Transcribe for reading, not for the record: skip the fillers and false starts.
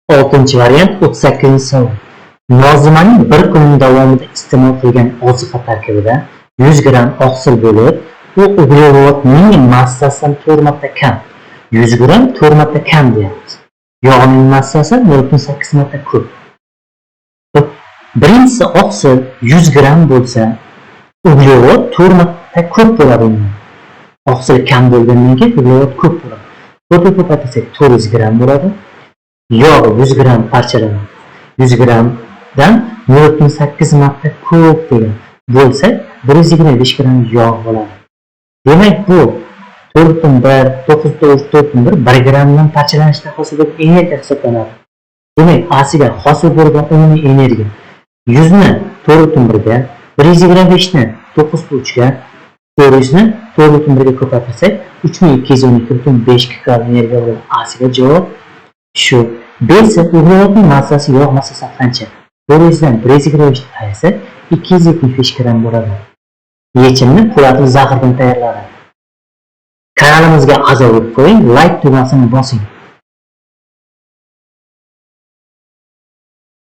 Oltinchi variant 38-savol. Nozimaning bir kun davomida iste'mol qilgan oziqa tarkibida 100 gram oqsil bo'lib, u uglevodning massasidan 4 marta kam. 100 gram 4 marta kam deyapmiz. Yog'ning massasi 0.8 marta ko'p. Birinchisi oqsil 100 gram bo'lsa, uglevod 4 marta ko'p bo'ladi. Oqsil kam bo'lgandan keyin uglevod ko'p bo'ladi. 4 ko'paytirsak 400 gram bo'ladi. Yog' 100 gram parchalanadi. 100 gramdan 0.8 marta ko'p degan bo'lsa 125 gram yog' bo'ladi. Demak bu 4.1 1 gramdan parchalanishda hosil bo'lgan energiya hisoblanadi. Demak Asiga hosil bo'lgan umumiy energiya 100 ni 4.1 ga, 125 ni 9.3 ga, 400 ni 4.1 ga ko'paytirsak 3212.5 kcal energiya bo'ladi. Asiga javob shu. B esa uglevodning massasi yog' massasi qancha? 400 dan 125 ayirsa 275 gram bo'ladi. Yechimni Po'latov Zahirdan tayyorladi. Kanalimizga a'zo bo'lib qo'ying, like tugmasini bosing.